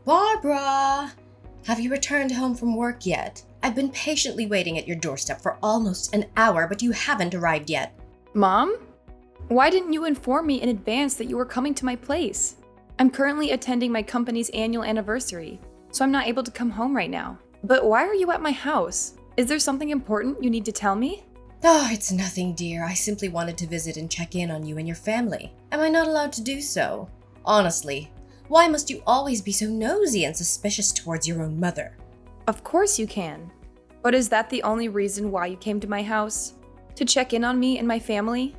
Barbara! Have you returned home from work yet? I've been patiently waiting at your doorstep for almost an hour, but you haven't arrived yet. Mom? Why didn't you inform me in advance that you were coming to my place? I'm currently attending my company's annual anniversary, so I'm not able to come home right now. But why are you at my house? Is there something important you need to tell me? Oh, it's nothing, dear. I simply wanted to visit and check in on you and your family. Am I not allowed to do so? Honestly, why must you always be so nosy and suspicious towards your own mother? Of course you can. But is that the only reason why you came to my house? To check in on me and my family?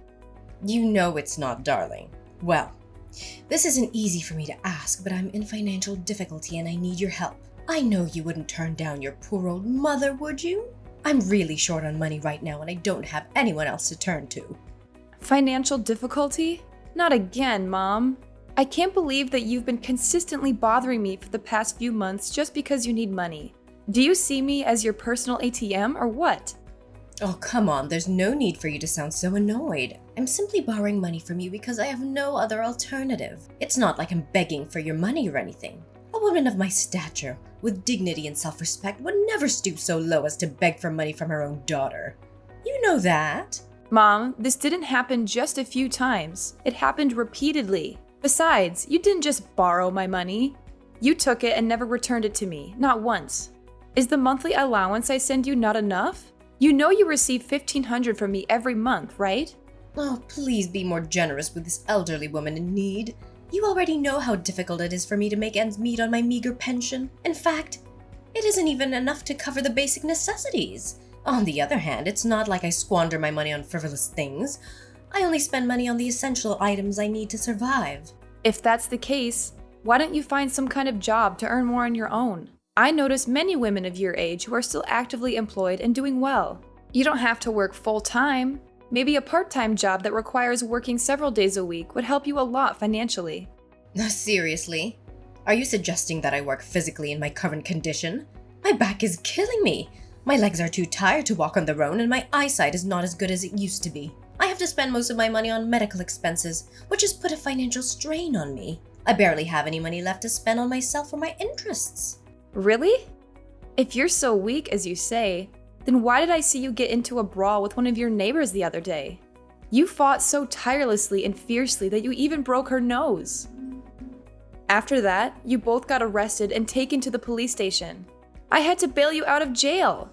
You know it's not, darling. Well, this isn't easy for me to ask, but I'm in financial difficulty and I need your help. I know you wouldn't turn down your poor old mother, would you? I'm really short on money right now and I don't have anyone else to turn to. Financial difficulty? Not again, Mom. I can't believe that you've been consistently bothering me for the past few months just because you need money. Do you see me as your personal ATM or what? Oh, come on, there's no need for you to sound so annoyed. I'm simply borrowing money from you because I have no other alternative. It's not like I'm begging for your money or anything. A woman of my stature, with dignity and self-respect, would never stoop so low as to beg for money from her own daughter. You know that. Mom, this didn't happen just a few times. It happened repeatedly. Besides, you didn't just borrow my money. You took it and never returned it to me, not once. Is the monthly allowance I send you not enough? You know you receive $1,500 from me every month, right? Oh, please be more generous with this elderly woman in need. You already know how difficult it is for me to make ends meet on my meager pension. In fact, it isn't even enough to cover the basic necessities. On the other hand, it's not like I squander my money on frivolous things. I only spend money on the essential items I need to survive. If that's the case, why don't you find some kind of job to earn more on your own? I notice many women of your age who are still actively employed and doing well. You don't have to work full-time. Maybe a part-time job that requires working several days a week would help you a lot financially. Seriously? Are you suggesting that I work physically in my current condition? My back is killing me. My legs are too tired to walk on their own and my eyesight is not as good as it used to be. I have to spend most of my money on medical expenses, which has put a financial strain on me. I barely have any money left to spend on myself or my interests. Really? If you're so weak as you say, then why did I see you get into a brawl with one of your neighbors the other day? You fought so tirelessly and fiercely that you even broke her nose. After that, you both got arrested and taken to the police station. I had to bail you out of jail.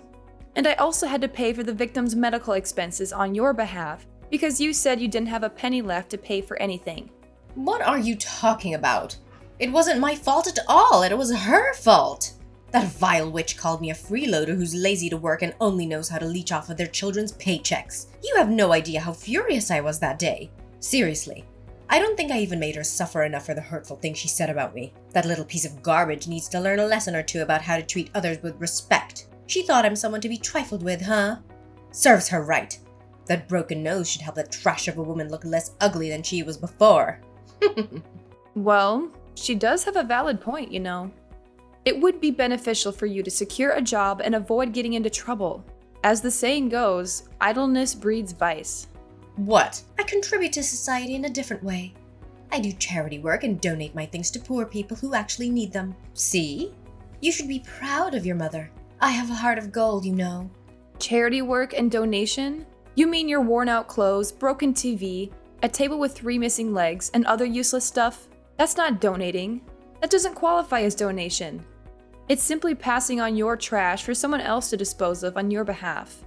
And I also had to pay for the victim's medical expenses on your behalf because you said you didn't have a penny left to pay for anything. What are you talking about? It wasn't my fault at all. It was her fault. That vile witch called me a freeloader who's lazy to work and only knows how to leech off of their children's paychecks. You have no idea how furious I was that day. Seriously, I don't think I even made her suffer enough for the hurtful things she said about me. That little piece of garbage needs to learn a lesson or two about how to treat others with respect. She thought I'm someone to be trifled with, huh? Serves her right. That broken nose should help that trash of a woman look less ugly than she was before. Well, she does have a valid point, you know. It would be beneficial for you to secure a job and avoid getting into trouble. As the saying goes, idleness breeds vice. What? I contribute to society in a different way. I do charity work and donate my things to poor people who actually need them. See? You should be proud of your mother. I have a heart of gold, you know. Charity work and donation? You mean your worn-out clothes, broken TV, a table with 3 missing legs, and other useless stuff? That's not donating. That doesn't qualify as donation. It's simply passing on your trash for someone else to dispose of on your behalf.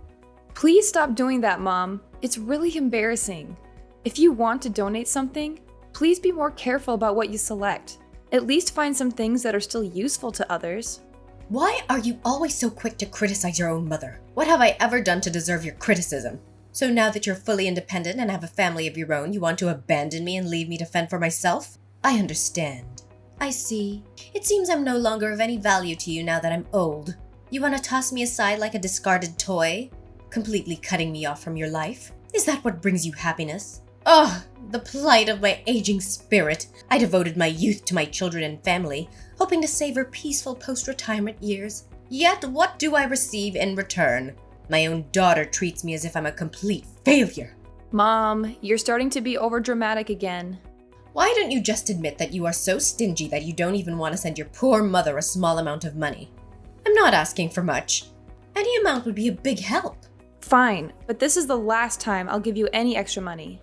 Please stop doing that, Mom. It's really embarrassing. If you want to donate something, please be more careful about what you select. At least find some things that are still useful to others. Why are you always so quick to criticize your own mother? What have I ever done to deserve your criticism? So now that you're fully independent and have a family of your own, you want to abandon me and leave me to fend for myself? I understand. I see. It seems I'm no longer of any value to you now that I'm old. You want to toss me aside like a discarded toy? Completely cutting me off from your life? Is that what brings you happiness? Oh, the plight of my aging spirit. I devoted my youth to my children and family, hoping to savor peaceful post-retirement years. Yet what do I receive in return? My own daughter treats me as if I'm a complete failure. Mom, you're starting to be overdramatic again. Why don't you just admit that you are so stingy that you don't even want to send your poor mother a small amount of money? I'm not asking for much. Any amount would be a big help. Fine, but this is the last time I'll give you any extra money.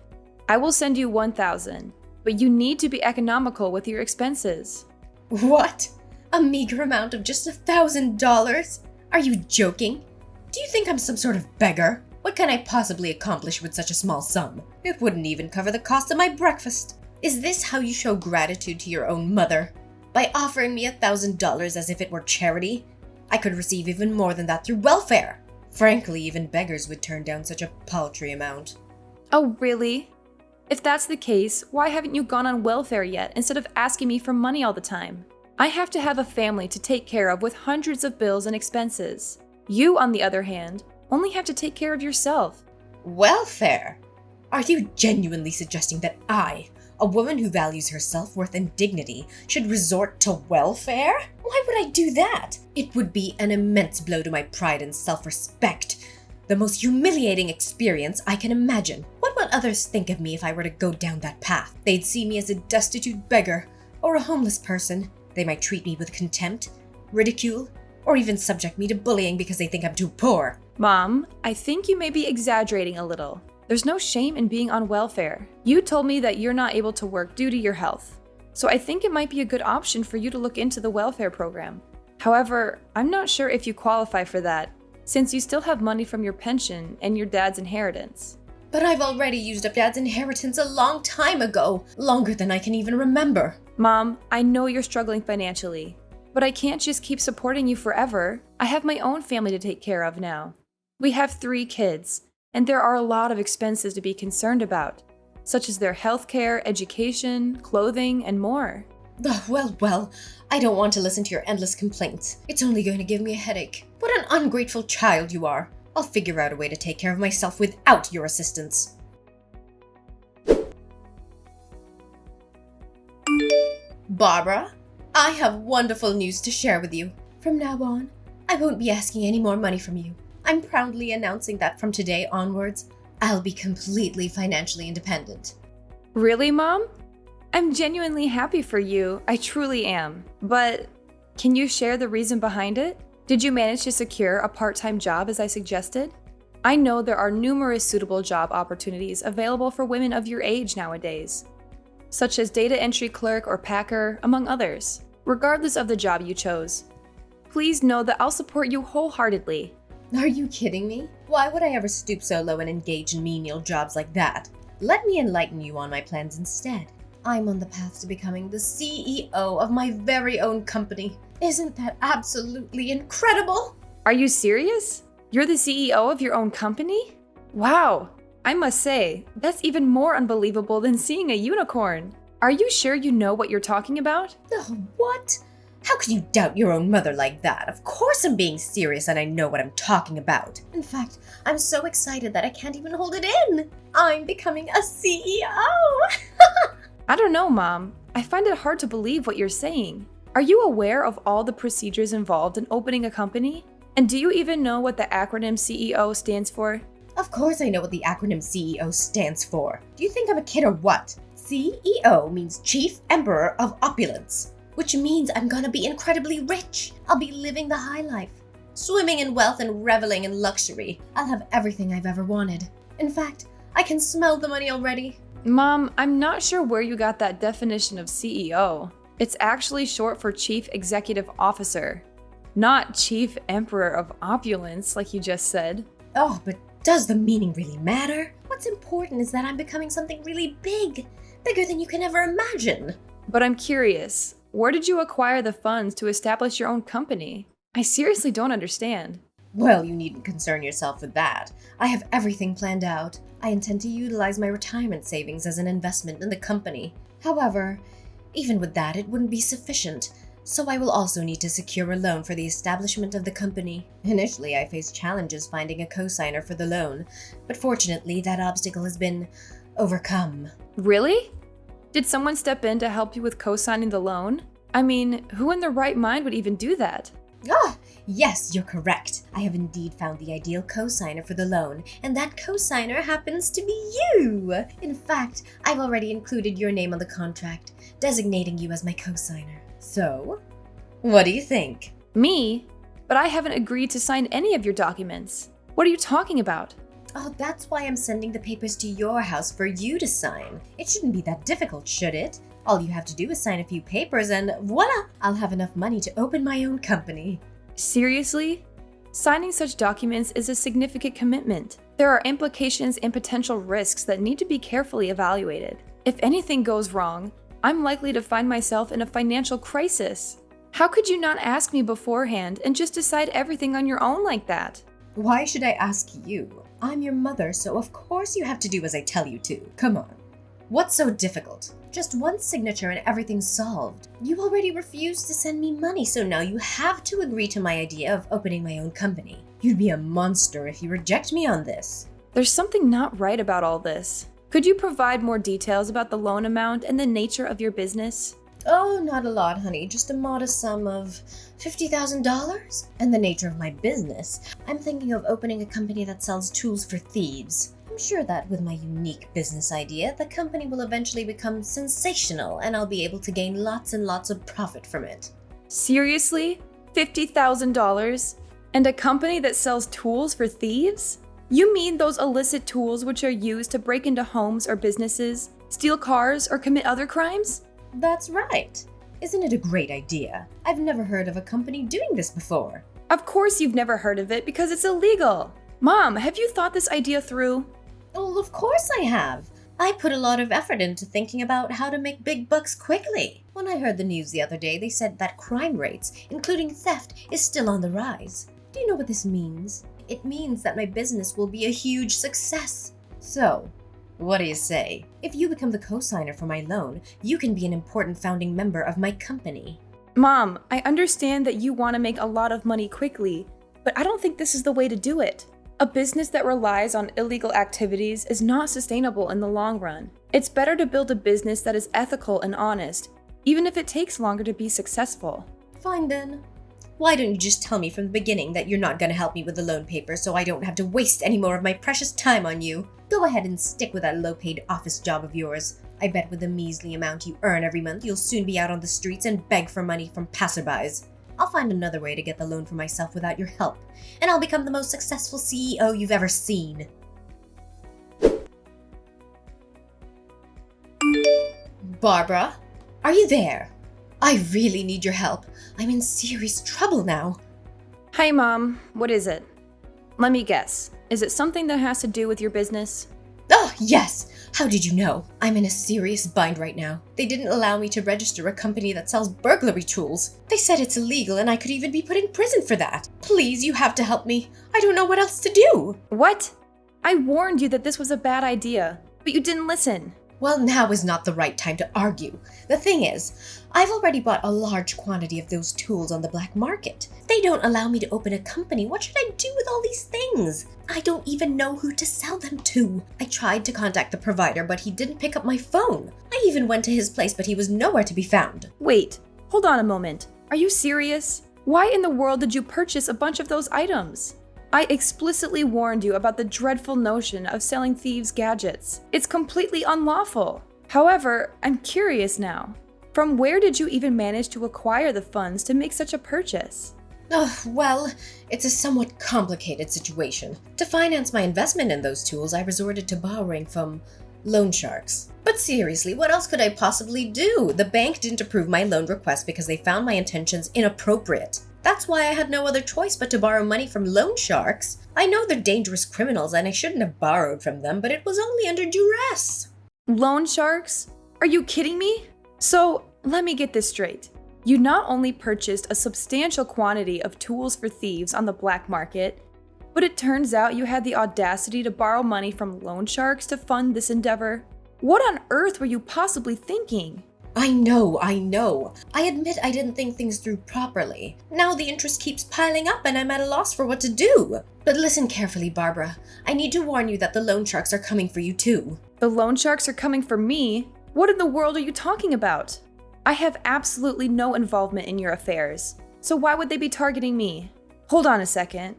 I will send you 1,000, but you need to be economical with your expenses. What? A meager amount of just $1,000? Are you joking? Do you think I'm some sort of beggar? What can I possibly accomplish with such a small sum? It wouldn't even cover the cost of my breakfast. Is this how you show gratitude to your own mother? By offering me $1,000 as if it were charity? I could receive even more than that through welfare. Frankly, even beggars would turn down such a paltry amount. Oh, really? If that's the case, why haven't you gone on welfare yet instead of asking me for money all the time? I have to have a family to take care of with hundreds of bills and expenses. You, on the other hand, only have to take care of yourself. Welfare? Are you genuinely suggesting that I, a woman who values her self-worth and dignity, should resort to welfare? Why would I do that? It would be an immense blow to my pride and self-respect. The most humiliating experience I can imagine. What would others think of me if I were to go down that path? They'd see me as a destitute beggar or a homeless person. They might treat me with contempt, ridicule, or even subject me to bullying because they think I'm too poor. Mom, I think you may be exaggerating a little. There's no shame in being on welfare. You told me that you're not able to work due to your health. So I think it might be a good option for you to look into the welfare program. However, I'm not sure if you qualify for that, since you still have money from your pension and your dad's inheritance. But I've already used up Dad's inheritance a long time ago, longer than I can even remember. Mom, I know you're struggling financially, but I can't just keep supporting you forever. I have my own family to take care of now. We have 3 kids, and there are a lot of expenses to be concerned about, such as their healthcare, education, clothing, and more. Well, I don't want to listen to your endless complaints. It's only going to give me a headache. What an ungrateful child you are. I'll figure out a way to take care of myself without your assistance. Barbara, I have wonderful news to share with you. From now on, I won't be asking any more money from you. I'm proudly announcing that from today onwards, I'll be completely financially independent. Really, Mom? I'm genuinely happy for you. I truly am. But can you share the reason behind it? Did you manage to secure a part-time job as I suggested? I know there are numerous suitable job opportunities available for women of your age nowadays, such as data entry clerk or packer, among others. Regardless of the job you chose, please know that I'll support you wholeheartedly. Are you kidding me? Why would I ever stoop so low and engage in menial jobs like that? Let me enlighten you on my plans instead. I'm on the path to becoming the CEO of my very own company. Isn't that absolutely incredible? Are you serious? You're the CEO of your own company? Wow! I must say, that's even more unbelievable than seeing a unicorn. Are you sure you know what you're talking about? Oh, what? How could you doubt your own mother like that? Of course I'm being serious and I know what I'm talking about. In fact, I'm so excited that I can't even hold it in. I'm becoming a CEO! I don't know, Mom. I find it hard to believe what you're saying. Are you aware of all the procedures involved in opening a company? And do you even know what the acronym CEO stands for? Of course I know what the acronym CEO stands for. Do you think I'm a kid or what? CEO means Chief Emperor of Opulence, which means I'm gonna be incredibly rich. I'll be living the high life, swimming in wealth and reveling in luxury. I'll have everything I've ever wanted. In fact, I can smell the money already. Mom, I'm not sure where you got that definition of CEO. It's actually short for Chief Executive Officer, not Chief Emperor of Opulence, like you just said. Oh, but does the meaning really matter? What's important is that I'm becoming something really big, bigger than you can ever imagine. But I'm curious, where did you acquire the funds to establish your own company? I seriously don't understand. Well, you needn't concern yourself with that. I have everything planned out. I intend to utilize my retirement savings as an investment in the company. However, even with that, it wouldn't be sufficient, so I will also need to secure a loan for the establishment of the company. Initially, I faced challenges finding a cosigner for the loan, but fortunately, that obstacle has been overcome. Really? Did someone step in to help you with co-signing the loan? I mean, who in their right mind would even do that? Ah, yes, you're correct. I have indeed found the ideal cosigner for the loan, and that cosigner happens to be you. In fact, I've already included your name on the contract, designating you as my cosigner. So, what do you think? Me? But I haven't agreed to sign any of your documents. What are you talking about? Oh, that's why I'm sending the papers to your house for you to sign. It shouldn't be that difficult, should it? All you have to do is sign a few papers and voila! I'll have enough money to open my own company. Seriously? Signing such documents is a significant commitment. There are implications and potential risks that need to be carefully evaluated. If anything goes wrong, I'm likely to find myself in a financial crisis. How could you not ask me beforehand and just decide everything on your own like that? Why should I ask you? I'm your mother, so of course you have to do as I tell you to. Come on. What's so difficult? Just one signature and everything's solved. You already refused to send me money, so now you have to agree to my idea of opening my own company. You'd be a monster if you reject me on this. There's something not right about all this. Could you provide more details about the loan amount and the nature of your business? Oh, not a lot, honey. Just a modest sum of $50,000. And the nature of my business, I'm thinking of opening a company that sells tools for thieves. I'm sure that with my unique business idea, the company will eventually become sensational and I'll be able to gain lots and lots of profit from it. Seriously? $50,000? And a company that sells tools for thieves? You mean those illicit tools which are used to break into homes or businesses, steal cars, or commit other crimes? That's right. Isn't it a great idea? I've never heard of a company doing this before. Of course you've never heard of it because it's illegal. Mom, have you thought this idea through? Well, of course I have. I put a lot of effort into thinking about how to make big bucks quickly. When I heard the news the other day, they said that crime rates, including theft, is still on the rise. Do you know what this means? It means that my business will be a huge success. So, what do you say? If you become the cosigner for my loan, you can be an important founding member of my company. Mom, I understand that you want to make a lot of money quickly, but I don't think this is the way to do it. A business that relies on illegal activities is not sustainable in the long run. It's better to build a business that is ethical and honest, even if it takes longer to be successful. Fine then. Why don't you just tell me from the beginning that you're not going to help me with the loan paper so I don't have to waste any more of my precious time on you? Go ahead and stick with that low-paid office job of yours. I bet with the measly amount you earn every month, you'll soon be out on the streets and beg for money from passerbys. I'll find another way to get the loan for myself without your help, and I'll become the most successful CEO you've ever seen. Barbara, are you there? I really need your help. I'm in serious trouble now. Hi, Mom. What is it? Let me guess. Is it something that has to do with your business? Oh, yes! How did you know? I'm in a serious bind right now. They didn't allow me to register a company that sells burglary tools. They said it's illegal and I could even be put in prison for that. Please, you have to help me. I don't know what else to do. What? I warned you that this was a bad idea, but you didn't listen. Well, now is not the right time to argue. The thing is, I've already bought a large quantity of those tools on the black market. They don't allow me to open a company. What should I do with all these things? I don't even know who to sell them to. I tried to contact the provider, but he didn't pick up my phone. I even went to his place, but he was nowhere to be found. Wait, hold on a moment. Are you serious? Why in the world did you purchase a bunch of those items? I explicitly warned you about the dreadful notion of selling thieves' gadgets. It's completely unlawful. However, I'm curious now. From where did you even manage to acquire the funds to make such a purchase? Oh, well, it's a somewhat complicated situation. To finance my investment in those tools, I resorted to borrowing from loan sharks. But seriously, what else could I possibly do? The bank didn't approve my loan request because they found my intentions inappropriate. That's why I had no other choice but to borrow money from loan sharks. I know they're dangerous criminals and I shouldn't have borrowed from them, but it was only under duress. Loan sharks? Are you kidding me? So, let me get this straight. You not only purchased a substantial quantity of tools for thieves on the black market, but it turns out you had the audacity to borrow money from loan sharks to fund this endeavor. What on earth were you possibly thinking? I know. I admit I didn't think things through properly. Now the interest keeps piling up and I'm at a loss for what to do. But listen carefully, Barbara. I need to warn you that the loan sharks are coming for you too. The loan sharks are coming for me? What in the world are you talking about? I have absolutely no involvement in your affairs. So why would they be targeting me? Hold on a second.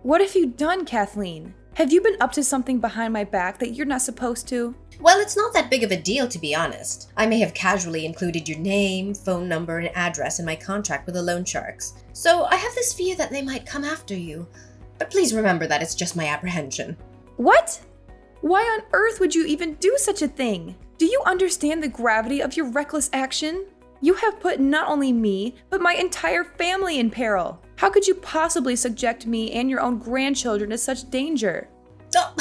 What have you done, Kathleen? Have you been up to something behind my back that you're not supposed to? Well, it's not that big of a deal, to be honest. I may have casually included your name, phone number, and address in my contract with the loan sharks. So I have this fear that they might come after you. But please remember that it's just my apprehension. What? Why on earth would you even do such a thing? Do you understand the gravity of your reckless action? You have put not only me, but my entire family in peril. How could you possibly subject me and your own grandchildren to such danger? Oh,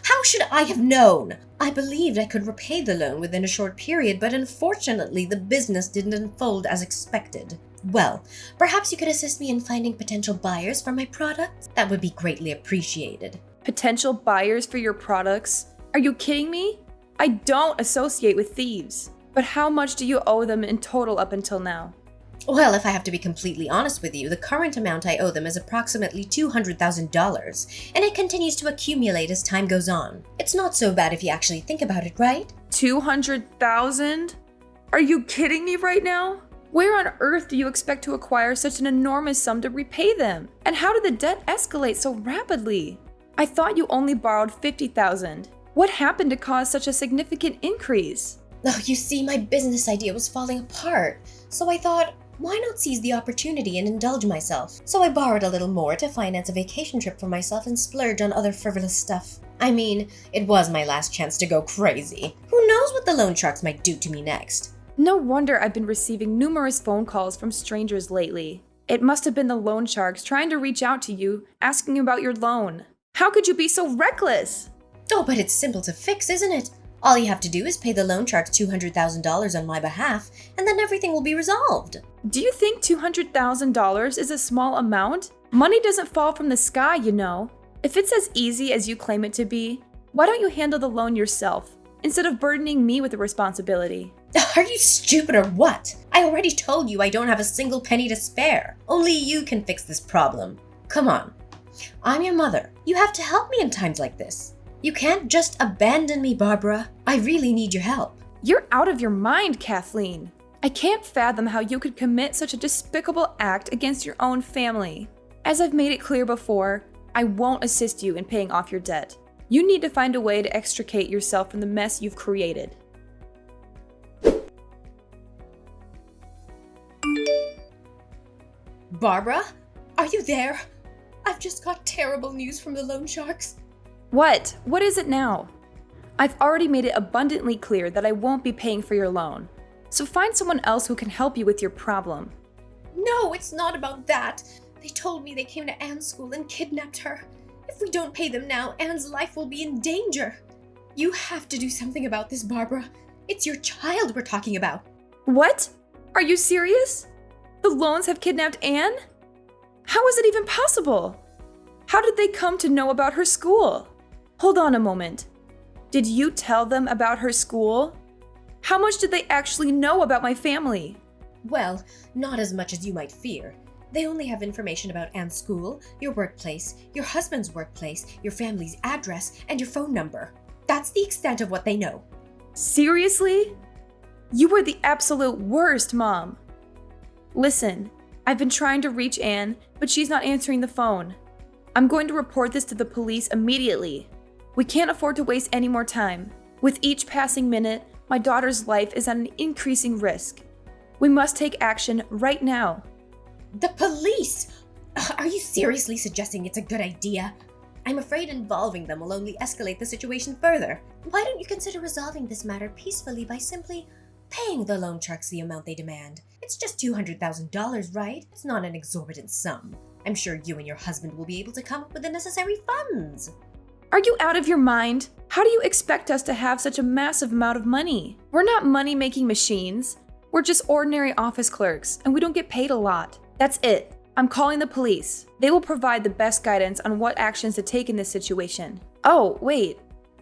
how should I have known? I believed I could repay the loan within a short period, but unfortunately the business didn't unfold as expected. Well, perhaps you could assist me in finding potential buyers for my products? That would be greatly appreciated. Potential buyers for your products? Are you kidding me? I don't associate with thieves. But how much do you owe them in total up until now? Well, if I have to be completely honest with you, the current amount I owe them is approximately $200,000, and it continues to accumulate as time goes on. It's not so bad if you actually think about it, right? 200,000? Are you kidding me right now? Where on earth do you expect to acquire such an enormous sum to repay them? And how did the debt escalate so rapidly? I thought you only borrowed 50,000. What happened to cause such a significant increase? Oh, you see, my business idea was falling apart, so I thought, why not seize the opportunity and indulge myself? So I borrowed a little more to finance a vacation trip for myself and splurge on other frivolous stuff. I mean, it was my last chance to go crazy. Who knows what the loan sharks might do to me next? No wonder I've been receiving numerous phone calls from strangers lately. It must have been the loan sharks trying to reach out to you, asking about your loan. How could you be so reckless? Oh, but it's simple to fix, isn't it? All you have to do is pay the loan sharks $200,000 on my behalf, and then everything will be resolved. Do you think $200,000 is a small amount? Money doesn't fall from the sky, you know. If it's as easy as you claim it to be, why don't you handle the loan yourself, instead of burdening me with the responsibility? Are you stupid or what? I already told you I don't have a single penny to spare. Only you can fix this problem. Come on. I'm your mother. You have to help me in times like this. You can't just abandon me, Barbara. I really need your help. You're out of your mind, Kathleen. I can't fathom how you could commit such a despicable act against your own family. As I've made it clear before, I won't assist you in paying off your debt. You need to find a way to extricate yourself from the mess you've created. Barbara? Are you there? I've just got terrible news from the loan sharks. What? What is it now? I've already made it abundantly clear that I won't be paying for your loan. So find someone else who can help you with your problem. No, it's not about that. They told me they came to Anne's school and kidnapped her. If we don't pay them now, Anne's life will be in danger. You have to do something about this, Barbara. It's your child we're talking about. What? Are you serious? The loans have kidnapped Anne? How is it even possible? How did they come to know about her school? Hold on a moment. Did you tell them about her school? How much did they actually know about my family? Well, not as much as you might fear. They only have information about Anne's school, your workplace, your husband's workplace, your family's address, and your phone number. That's the extent of what they know. Seriously? You were the absolute worst, Mom. Listen, I've been trying to reach Anne, but she's not answering the phone. I'm going to report this to the police immediately. We can't afford to waste any more time. With each passing minute, my daughter's life is at an increasing risk. We must take action right now. The police! Are you seriously suggesting it's a good idea? I'm afraid involving them will only escalate the situation further. Why don't you consider resolving this matter peacefully by simply paying the loan sharks the amount they demand? It's just $200,000, right? It's not an exorbitant sum. I'm sure you and your husband will be able to come up with the necessary funds. Are you out of your mind? How do you expect us to have such a massive amount of money? We're not money-making machines. We're just ordinary office clerks, and we don't get paid a lot. That's it. I'm calling the police. They will provide the best guidance on what actions to take in this situation. Oh, wait.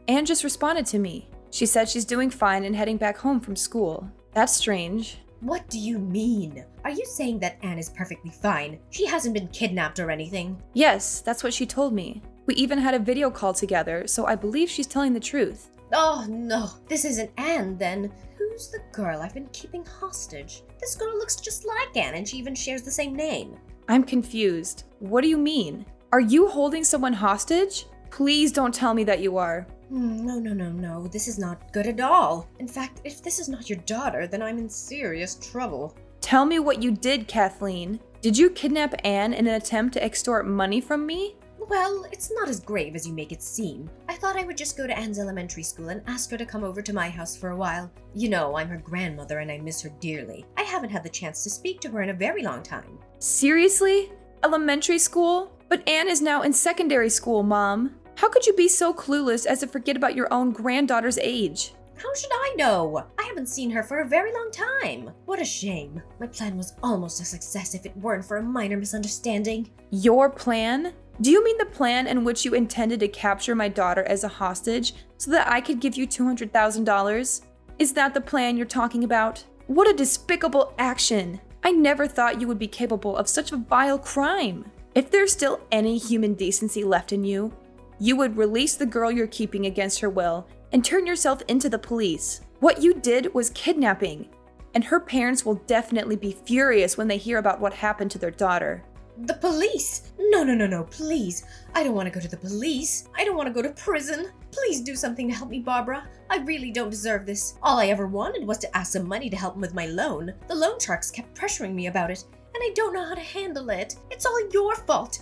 Anne just responded to me. She said she's doing fine and heading back home from school. That's strange. What do you mean? Are you saying that Anne is perfectly fine? She hasn't been kidnapped or anything? Yes, that's what she told me. We even had a video call together, so I believe she's telling the truth. Oh no, this isn't Anne then. Who's the girl I've been keeping hostage? This girl looks just like Anne and she even shares the same name. I'm confused. What do you mean? Are you holding someone hostage? Please don't tell me that you are. No. This is not good at all. In fact, if this is not your daughter, then I'm in serious trouble. Tell me what you did, Kathleen. Did you kidnap Anne in an attempt to extort money from me? Well, it's not as grave as you make it seem. I thought I would just go to Anne's elementary school and ask her to come over to my house for a while. You know, I'm her grandmother and I miss her dearly. I haven't had the chance to speak to her in a very long time. Seriously? Elementary school? But Anne is now in secondary school, Mom. How could you be so clueless as to forget about your own granddaughter's age? How should I know? I haven't seen her for a very long time. What a shame. My plan was almost a success if it weren't for a minor misunderstanding. Your plan? Do you mean the plan in which you intended to capture my daughter as a hostage so that I could give you $200,000? Is that the plan you're talking about? What a despicable action! I never thought you would be capable of such a vile crime. If there's still any human decency left in you, you would release the girl you're keeping against her will and turn yourself into the police. What you did was kidnapping, and her parents will definitely be furious when they hear about what happened to their daughter. The police? No, please. I don't want to go to the police. I don't want to go to prison. Please do something to help me, Barbara. I really don't deserve this. All I ever wanted was to ask some money to help with my loan. The loan sharks kept pressuring me about it, and I don't know how to handle it. It's all your fault.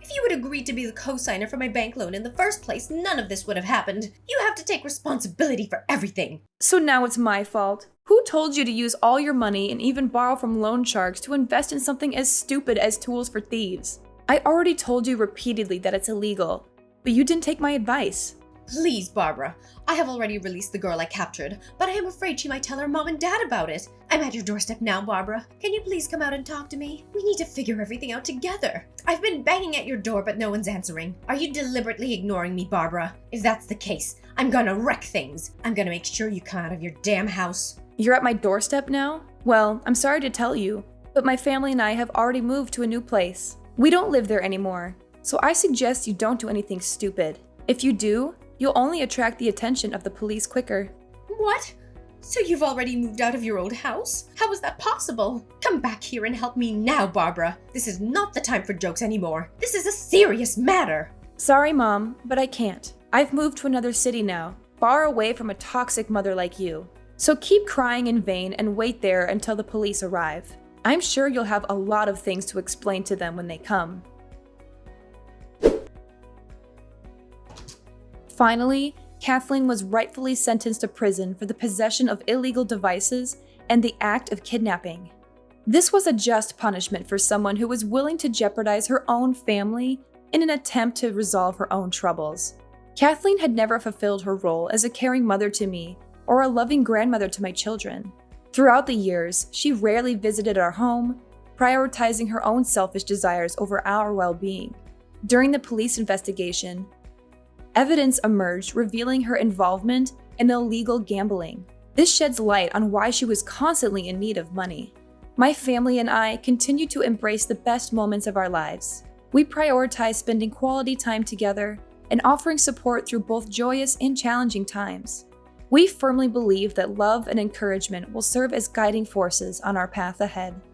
If you had agreed to be the cosigner for my bank loan in the first place, none of this would have happened. You have to take responsibility for everything. So now it's my fault. Who told you to use all your money and even borrow from loan sharks to invest in something as stupid as tools for thieves? I already told you repeatedly that it's illegal, but you didn't take my advice. Please, Barbara. I have already released the girl I captured, but I am afraid she might tell her mom and dad about it. I'm at your doorstep now, Barbara. Can you please come out and talk to me? We need to figure everything out together. I've been banging at your door, but no one's answering. Are you deliberately ignoring me, Barbara? If that's the case, I'm gonna wreck things. I'm gonna make sure you come out of your damn house. You're at my doorstep now? Well, I'm sorry to tell you, but my family and I have already moved to a new place. We don't live there anymore, so I suggest you don't do anything stupid. If you do, you'll only attract the attention of the police quicker. What? So you've already moved out of your old house? How is that possible? Come back here and help me now, Barbara. This is not the time for jokes anymore. This is a serious matter. Sorry, Mom, but I can't. I've moved to another city now, far away from a toxic mother like you. So keep crying in vain and wait there until the police arrive. I'm sure you'll have a lot of things to explain to them when they come. Finally, Kathleen was rightfully sentenced to prison for the possession of illegal devices and the act of kidnapping. This was a just punishment for someone who was willing to jeopardize her own family in an attempt to resolve her own troubles. Kathleen had never fulfilled her role as a caring mother to me or a loving grandmother to my children. Throughout the years, she rarely visited our home, prioritizing her own selfish desires over our well-being. During the police investigation, evidence emerged revealing her involvement in illegal gambling. This sheds light on why she was constantly in need of money. My family and I continue to embrace the best moments of our lives. We prioritize spending quality time together and offering support through both joyous and challenging times. We firmly believe that love and encouragement will serve as guiding forces on our path ahead.